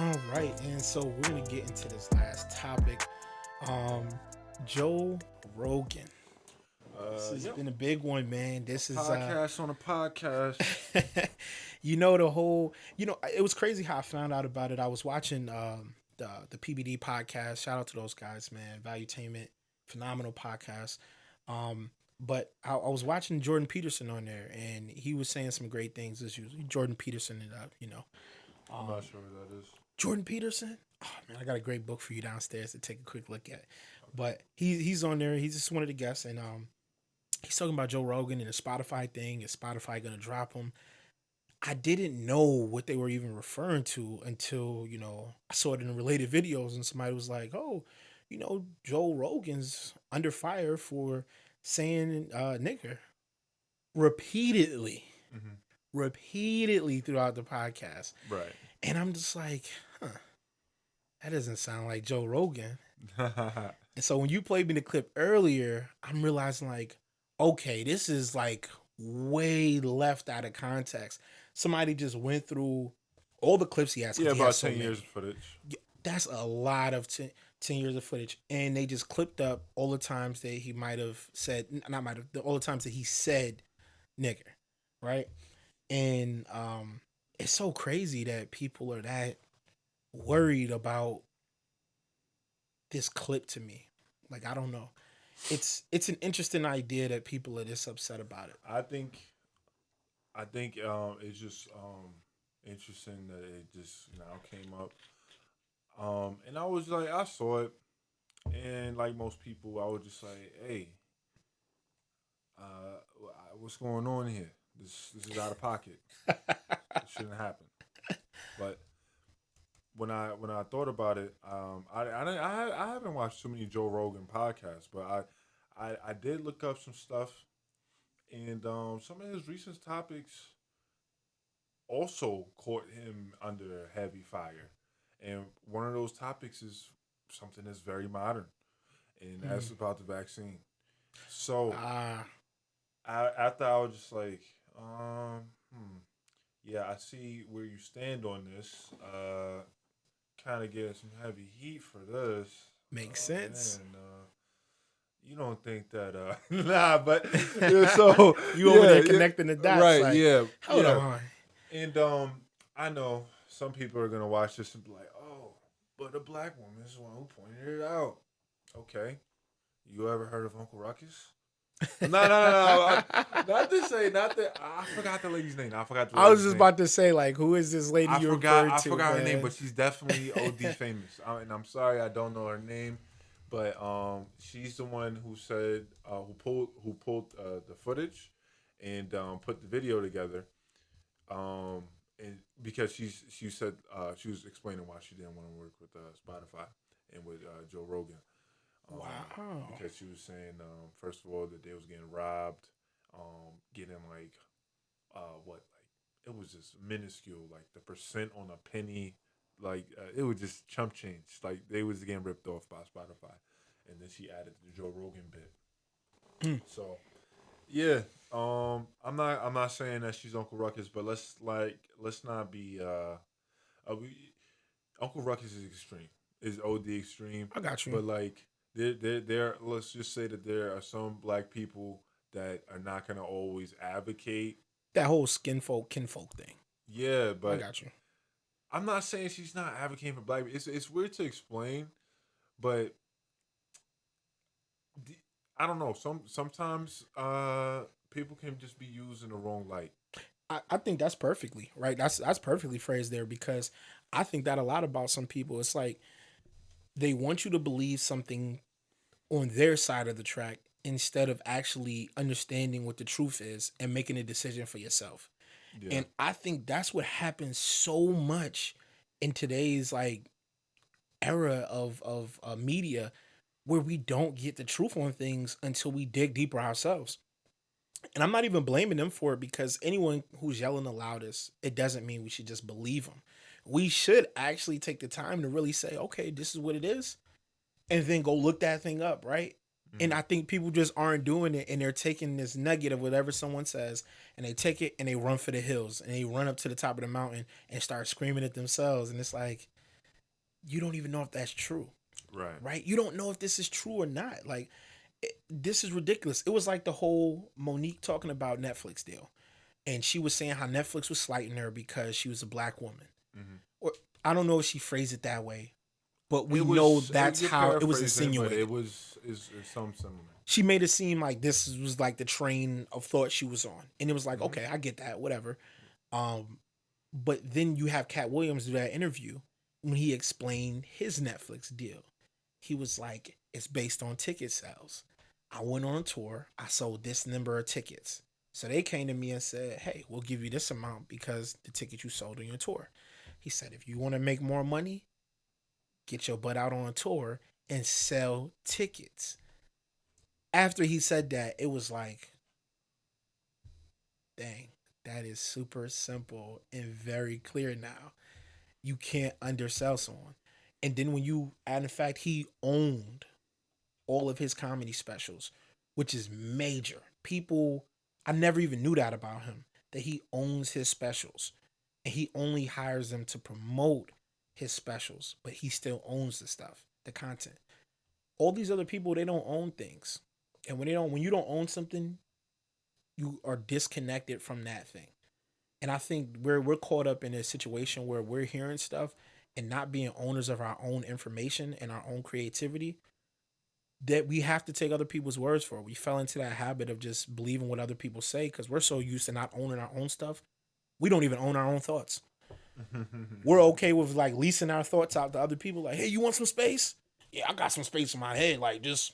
All right, and so we're gonna get into this last topic. Um, Joe Rogan. This has Yep. been a big one, man. A This is podcast on a podcast. the whole. It was crazy how I found out about it. I was watching the PBD podcast. Shout out to those guys, man. Valuetainment, phenomenal podcast. But I was watching Jordan Peterson on there, and he was saying some great things as usual. Jordan Peterson, I'm not sure who that is. Jordan Peterson. Oh man, I got a great book for you downstairs to take a quick look at. But he's on there. He's just one of the guests, and he's talking about Joe Rogan and the Spotify thing. Is Spotify gonna drop him? I didn't know what they were even referring to until I saw it in the related videos, and somebody was like, "Oh, Joe Rogan's under fire for saying nigger repeatedly, Hmm. repeatedly throughout the podcast." Right. And I'm just like, huh, that doesn't sound like Joe Rogan. And so when you played me the clip earlier, I'm realizing like, okay, this is like way left out of context. Somebody just went through all the clips he has Yeah, because he has about so 10 many. years of footage. That's a lot of 10 years of footage. And they just clipped up all the times that he might have said, not might have, all the times that he said nigger, right? And it's so crazy that people are that worried about this clip to me. Like, I don't know. It's an interesting idea that people are this upset about it. I think it's just interesting that it just now came up. And I was like, I saw it, and like most people, I was just like, hey, what's going on here? This is out of pocket. It shouldn't happen. But when I thought about it, I haven't watched too many Joe Rogan podcasts, but I did look up some stuff, and some of his recent topics also caught him under heavy fire, and one of those topics is something that's very modern, and Mm. that's about the vaccine. So Ah, after I was just like, yeah, I see where you stand on this. Kind of getting some heavy heat for this. makes sense. Man, you don't think that? Nah, but yeah, so You over there yeah, connecting the dots, right, like, yeah, hold yeah. on. And I know some people are gonna watch this and be like, "Oh, but a black woman is the one who pointed it out." Okay, you ever heard of Uncle Ruckus? No, no, no, no. Not to say, not that. I forgot the lady's name. I forgot the I was lady's just name. about to say, like, who is this lady you referred I to? forgot her name, man? but she's definitely OD famous. And I'm sorry I don't know her name, but she's the one who said who pulled the footage and put the video together. And because she said she was explaining why she didn't want to work with Spotify and with Joe Rogan. Wow. Because she was saying first of all that they was getting robbed, getting like what like it was just minuscule, like the percent on a penny, like it was just chump change. Like they was getting ripped off by Spotify, and then she added the Joe Rogan bit. Mm. So yeah, I'm not saying that she's Uncle Ruckus, but let's not be we, Uncle Ruckus is extreme, is OD extreme, I got you. but like there let's just say that there are some black people that are not gonna always advocate. That whole kinfolk thing. Yeah, I but got you. I'm not saying she's not advocating for black people. It's weird to explain, but I don't know. Sometimes people can just be used in the wrong light. I think that's perfectly right. That's perfectly phrased there because I think that a lot about some people. It's like they want you to believe something on their side of the track instead of actually understanding what the truth is and making a decision for yourself. Yeah, And I think that's what happens so much in today's like era of media where we don't get the truth on things until we dig deeper ourselves. And I'm not even blaming them for it because anyone who's yelling the loudest, it doesn't mean we should just believe them. We should actually take the time to really say, okay, this is what it is, and then go look that thing up, right? And mm-hmm. I think people just aren't doing it, and they're taking this nugget of whatever someone says, and they take it and they run for the hills, and they run up to the top of the mountain and start screaming at themselves, and it's like, you don't even know if that's true, Right. right? You don't know if this is true or not. Like, this is ridiculous. It was like the whole Monique talking about Netflix deal, and she was saying how Netflix was slighting her because she was a black woman. Hmm. Or I don't know if she phrased it that way, but we It know was that's you're how it was paraphrasing, but it insinuated. was is some similar. She made it seem like this was like the train of thought she was on, and it was like, Hmm. okay, I get that, whatever. Um, but then you have Cat Williams do that interview when he explained his Netflix deal. He was like, it's based on ticket sales. I went on a tour. I sold this number of tickets. So they came to me and said, hey, we'll give you this amount because the ticket you sold on your tour. He said, if you want to make more money, get your butt out on a tour and sell tickets. After he said that, it was like, dang, that is super simple and very clear now. You can't undersell someone. And then when you add the fact he owned all of his comedy specials, which is major. People, I never even knew that about him, that he owns his specials and he only hires them to promote his specials, but he still owns the stuff, the content. All these other people, they don't own things. And when you don't own something, you are disconnected from that thing. And I think we're caught up in a situation where we're hearing stuff and not being owners of our own information and our own creativity, that we have to take other people's words for. We fell into that habit of just believing what other people say because we're so used to not owning our own stuff. We don't even own our own thoughts. We're okay with like leasing our thoughts out to other people. Like, hey, you want some space? Yeah, I got some space in my head. Like, just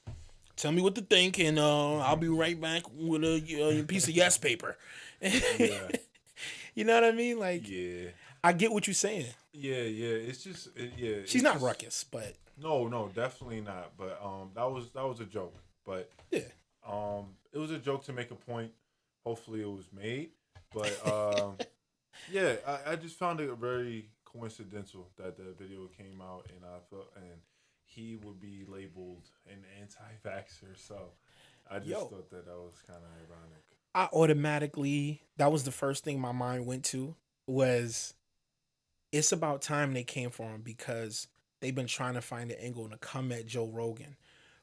tell me what to think, and I'll be right back with a piece of yes paper. Yeah. You know what I mean? Like, Yeah. I get what you're saying. Yeah. Yeah. It's just yeah. She's It's not just ruckus, but no, no, definitely not. But that was a joke. But yeah, it was a joke to make a point. Hopefully, it was made. But yeah, I just found it very coincidental that the video came out, and I felt and he would be labeled an anti-vaxxer. So I just yo, thought that that was kind of ironic. I automatically, that was the first thing my mind went to was it's about time they came for him because they've been trying to find an angle to come at Joe Rogan.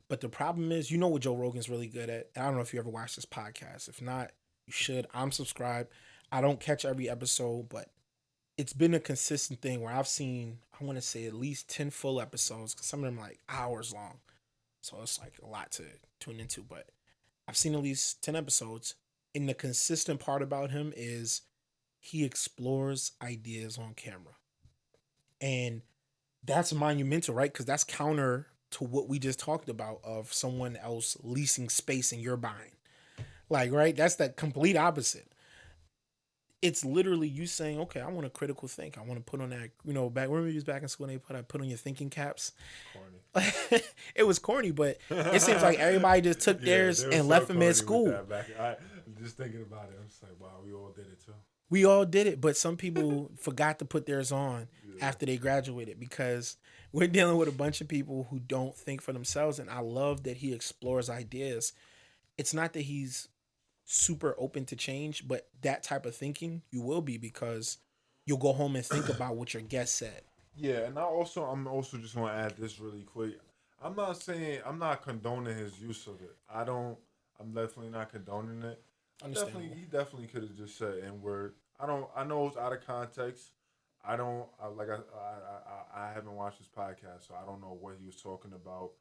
But the problem is, you know what Joe Rogan's really good at. I don't know if you ever watched this podcast. If not, you should. I'm subscribed. I don't catch every episode, but it's been a consistent thing where I've seen, I want to say at least 10 full episodes because some of them are like hours long. So it's like a lot to tune into. But I've seen at least 10 episodes. And the consistent part about him is he explores ideas on camera. And that's monumental, right? Because that's counter to what we just talked about of someone else leasing space and you're buying. Like, right? That's that complete opposite. It's literally you saying, okay, I want to critical think. I want to put on that, back when we was back in school, they put on your thinking caps. Corny. It was corny, but it seems like everybody just took Yeah, theirs they were and so left them at corny with school. that back. I just thinking about it. I'm just like, wow, we all did it too. We all did it, but some people forgot to put theirs on Yeah. after they graduated because we're dealing with a bunch of people who don't think for themselves. And I love that he explores ideas. It's not that he's super open to change, but that type of thinking you will be because you'll go home and think about what your guest said. Yeah, and I'm also just gonna add this really quick. I'm not condoning his use of it. I'm definitely not condoning it. Understandable. He definitely could have just said N word. I know it's out of context. I don't I, like I haven't watched this podcast, so I don't know what he was talking about.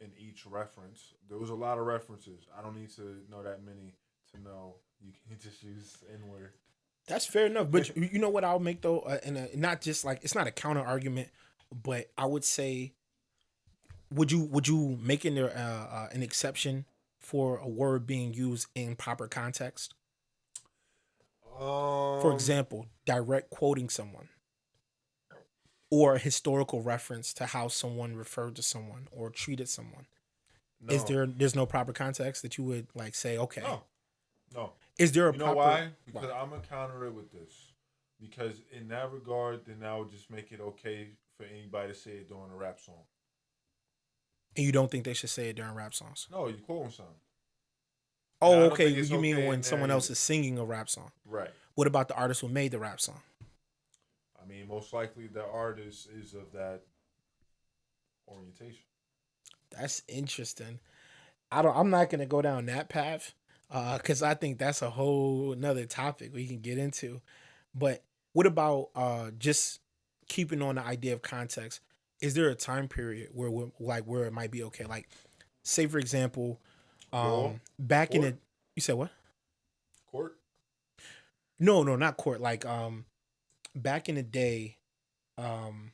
In each reference, there was a lot of references. I don't need to know that many to know you can just use N word. That's fair enough. But you know what I'll make though, not just like it's not a counter argument, but I would say, would you make an exception for a word being used in proper context? For um, example, direct quoting someone or a historical reference to how someone referred to someone or treated someone. no, There's no proper context that you would like say, okay, no, no. is there a You know proper why? why? Because I'm gonna counter it with this. Because in that regard, then I would just make it okay for anybody to say it during a rap song. And you don't think they should say it during rap songs? No, you quoting something. Now Oh, I don't okay. think it's You mean okay when in there someone else either. is singing a rap song? Right. What about the artist who made the rap song? I I mean, most likely the artist is of that orientation. That's interesting. I'm not gonna go down that path, because I think that's a whole another topic we can get into. But what about just keeping on the idea of context? Is there a time period where like where it might be okay? Like, say for example, Law, back in the, court, you said what? court. No, no, not court. Like back in the day, um,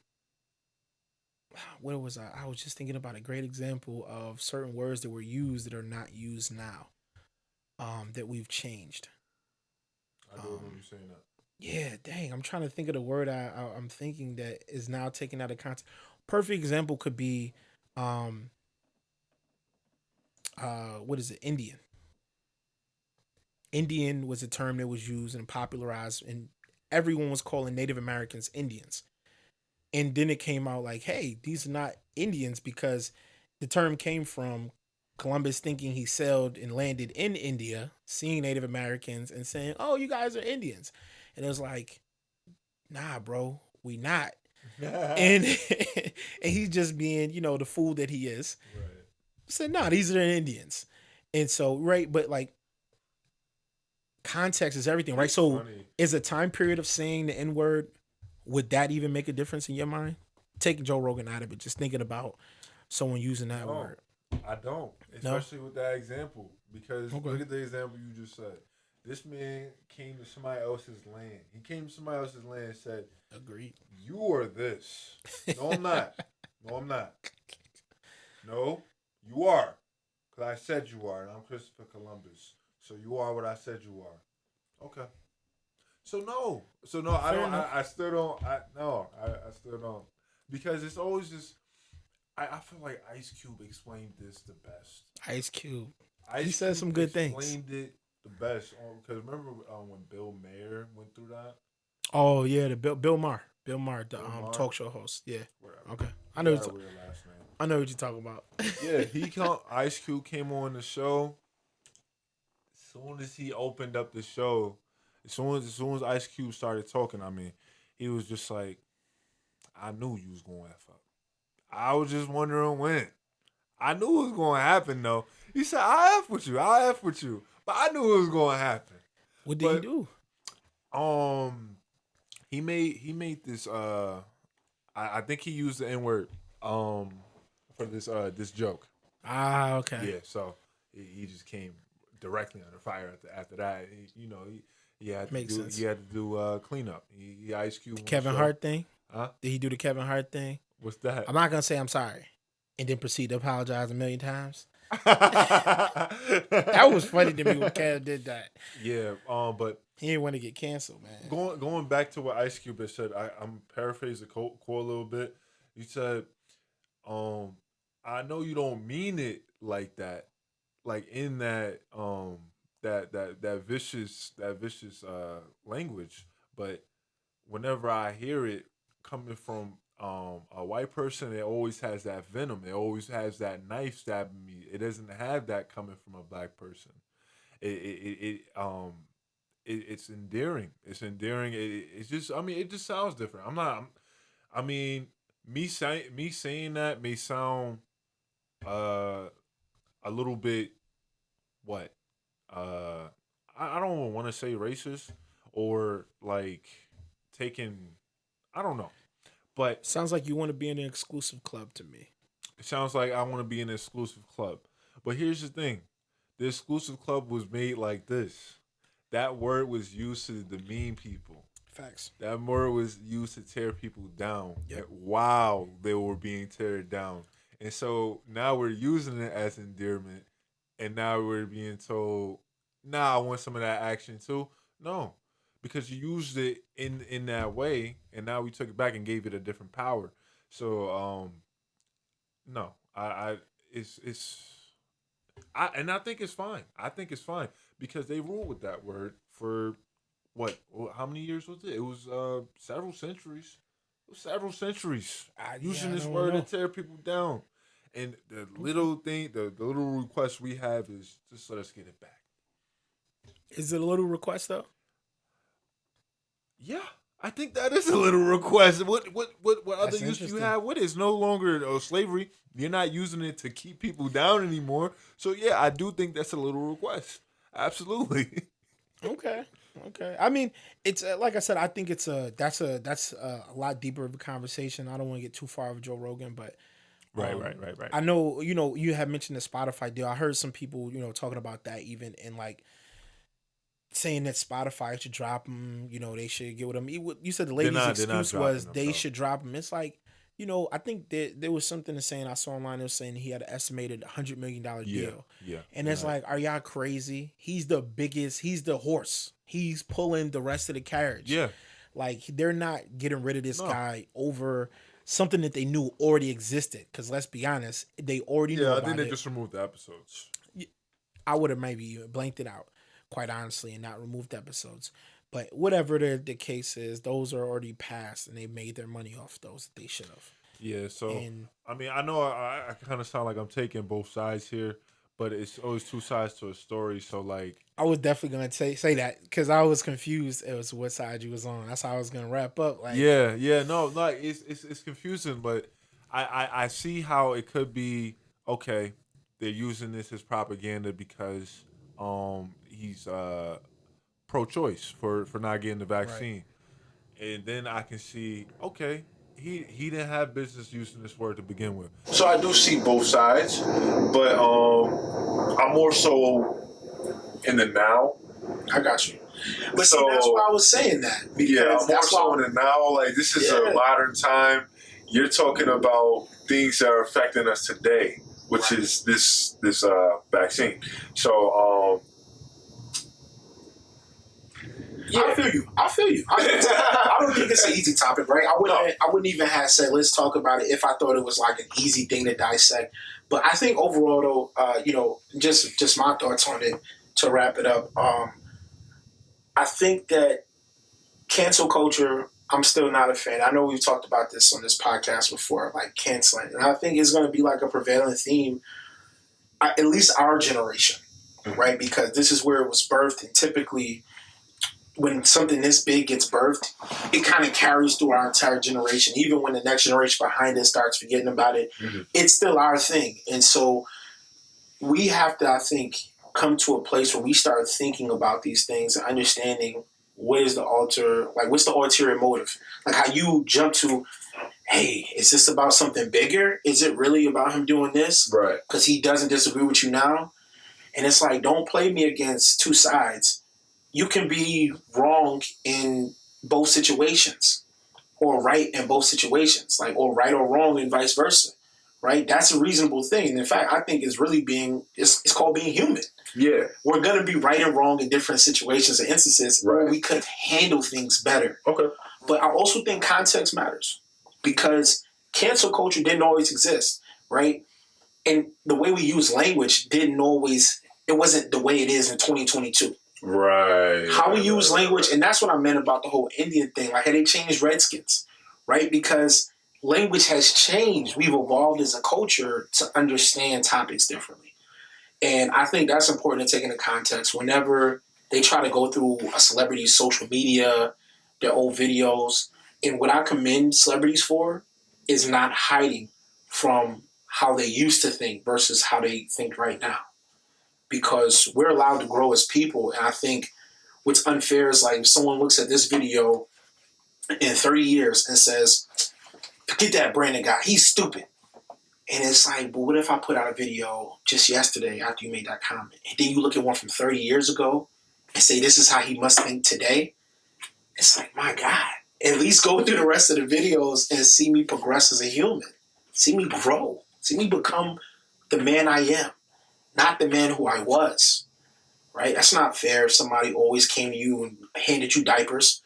what was I? I was just thinking about a great example of certain words that were used that are not used now. That we've changed. I do remember Um, you saying that. yeah, dang, I'm trying to think of the word I'm thinking that is now taken out of context. Perfect example could be, um, what is it? Indian. Indian was a term that was used and popularized, and everyone was calling Native Americans Indians. And then it came out like, hey, these are not Indians because the term came from Columbus thinking he sailed and landed in India, seeing Native Americans and saying, "Oh, you guys are Indians," and it was like, "Nah, bro, we not." Right. And and he's just being, the fool that he is. Said, "Nah, these are the Indians," and so right, but like context is everything, right? It's So funny. is a time period of saying the N word, would that even make a difference in your mind? Taking Joe Rogan out of it, just thinking about someone using that No, word. I don't. No? Especially with that example. Because Okay. look at the example you just said. This man came to somebody else's land. He came to somebody else's land and said, Agreed. "You are this." No, I'm not. No, I'm not. No, you are. Because I said you are, and I'm Christopher Columbus. So you are what I said you are. Okay. So no. So no, I Fair don't. enough. I still don't. I still don't. Because it's always just. I feel like Ice Cube explained this the best. Ice Cube. He Ice said Cube some good things. explained it the best. Because remember when Bill Mayer went through that? Oh yeah, the Bill Maher. Bill Maher, the Bill Maher? talk show host. Yeah. Whatever. Okay. I He know got what a you weird last name. I know what you're talking about. Yeah, Ice Cube came on the show. As soon as he opened up the show, as soon as Ice Cube started talking, I mean, he was just like, I knew you was going to F up. I was just wondering when. I knew it was going to happen though. He said, I F with you. I F with you. But I knew it was going to happen. What did he But do? um he made this I think he used the N word um for this joke. Ah, okay. Yeah, so he just came directly under fire after that. He had to Makes do he sense. had to do cleanup. He Ice Cube The on the Kevin show. Hart thing. Huh? Did he do the Kevin Hart thing? What's that? I'm not gonna say I'm sorry, and then proceed to apologize a million times. That was funny to me when Kev did that. Yeah, but He didn't want to get canceled, man. going back to what Ice Cube had said, I'm paraphrasing the quote a little bit. He said, um, "I know you don't mean it like that, like in that vicious language, but whenever I hear it coming from a white person, it always has that venom. It always has that knife stabbing me. It doesn't have that coming from a black person. It's endearing. It's endearing. It's just. I mean, it just sounds different. I mean, me saying that may sound uh a little bit what I don't want to say racist or like taking. I don't know, but Sounds like you want to be in an exclusive club to me. it sounds like I want to be in an exclusive club. But here's the thing: the exclusive club was made like this. That word was used to demean people. Facts. That word was used to tear people down Yep. while they were being teared down. And so now we're using it as endearment. And now we're being told, nah, I want some of that action too. No, because you used it in that way. And now we took it back and gave it a different power. So, no, and I think it's fine. I think it's fine because they ruled with that word for what? How many years was it? It was several centuries. It was several centuries Yeah, using I this don't word to know. tear people down. And the Okay. little thing, the little request we have is just let us get it back. Is it a little request though? Yeah, I think that is a little request. What other That's use do you interesting. have with it? It's no longer slavery. You're not using it to keep people down anymore. So yeah, I do think that's a little request. Absolutely. Okay. Okay. I mean, it's like I said. I think it's a lot deeper of a conversation. I don't want to get too far of Joe Rogan, but Right, right, right, right. I know you had mentioned the Spotify deal. I heard some people talking about that even and like saying that Spotify should drop them. They should get with them. You said the lady's They're not excuse dropping was them they though. should drop them. It's like I think that there was something saying I saw online. It was saying he had an estimated $100 million Yeah, deal, yeah. and You're it's right. like, are y'all crazy? He's the biggest. He's the horse. He's pulling the rest of the carriage. Yeah. Like they're not getting rid of this No. guy over something that they knew already existed. Because let's be honest, they already knew Yeah, I think about they it. just removed the episodes. I would have maybe blanked it out, quite honestly, and not removed episodes. But whatever the case is, those are already passed, and they made their money off those that they should have. Yeah, so And I mean, I know I kind of sound like I'm taking both sides here, but it's always two sides to a story. So like, I was definitely gonna say that because I was confused as to what side you was on. That's how I was gonna wrap up. Like, yeah, no, like it's confusing, but I see how it could be okay. They're using this as propaganda because he's pro-choice for not getting the right, vaccine, and then I can see okay. He didn't have business using this word to begin with. So I do see both sides, but I'm more so in the now. I got you. But So see, that's why I was saying that because yeah, I'm more that's so why. in the now. Like this is Yeah. a modern time. You're talking about things that are affecting us today, which Right. is this vaccine. So Yeah, I feel you. I feel you. I don't think it's an easy topic, right? I wouldn't even have said let's talk about it if I thought it was like an easy thing to dissect. But I think overall, though, just my thoughts on it to wrap it up. I think that cancel culture. I'm still not a fan. I know we've talked about this on this podcast before, like canceling, and I think it's going to be like a prevailing theme, at least our generation, right? Because this is where it was birthed, and typically when something this big gets birthed, it kind of carries through our entire generation. Even when the next generation behind us starts forgetting about it, it's still our thing. And so we have to, I think, come to a place where we start thinking about these things and understanding what's the ulterior motive? Like how you jump to, hey, is this about something bigger? Is it really about him doing this? right, Because he doesn't disagree with you now? And it's like, don't play me against two sides. You can be wrong in both situations or right in both situations, like or right or wrong and vice versa, right? That's a reasonable thing. And in fact, I think it's really it's called being human. yeah, We're going to be right and wrong in different situations and instances where right, we could handle things better. okay, But I also think context matters because cancel culture didn't always exist, right? And the way we use language it wasn't the way it is in 2022. right. How we use language, and that's what I meant about the whole Indian thing. Like, how they changed Redskins, right? Because language has changed. We've evolved as a culture to understand topics differently. And I think that's important to take into context whenever they try to go through a celebrity's social media, their old videos. And what I commend celebrities for is not hiding from how they used to think versus how they think right now. Because we're allowed to grow as people. And I think what's unfair is like if someone looks at this video in 30 years and says, forget that Brandon guy, he's stupid. And it's like, but what if I put out a video just yesterday after you made that comment? And then you look at one from 30 years ago and say, this is how he must think today? It's like, my God, at least go through the rest of the videos and see me progress as a human. See me grow. See me become the man I am, not the man who I was. Right? That's not fair if somebody always came to you and handed you diapers.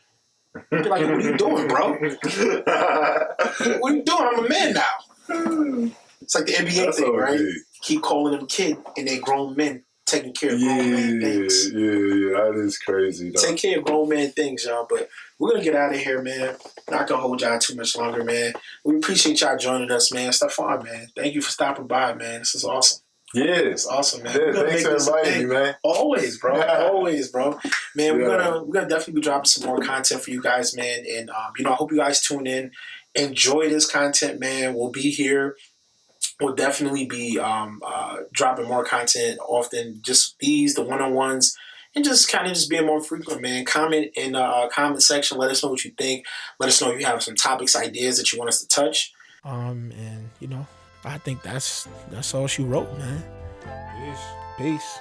You'd be like, what are you doing, bro? What are you doing? I'm a man now. It's like the NBA That's thing, OG. right? Keep calling them kid and they grown men taking care of grown man things. Yeah, that is crazy, though. Take care of grown man things, y'all. But we're going to get out of here, man. Not going to hold y'all too much longer, man. We appreciate y'all joining us, man. Stefan, man. Thank you for stopping by, man. This is awesome. Yeah. It's awesome, man. Yeah, We're gonna thanks make for this a inviting me, thing. man. Always, bro. Always, bro. Man, Yeah. we're gonna definitely be dropping some more content for you guys, man. And I hope you guys tune in, enjoy this content, man. We'll be here. We'll definitely be dropping more content often. Just these, the one-on-ones, and just kind of just being more frequent, man. Comment in the comment section. Let us know what you think. Let us know if you have some topics, ideas that you want us to touch. And I think that's all she wrote, man. Peace. Peace.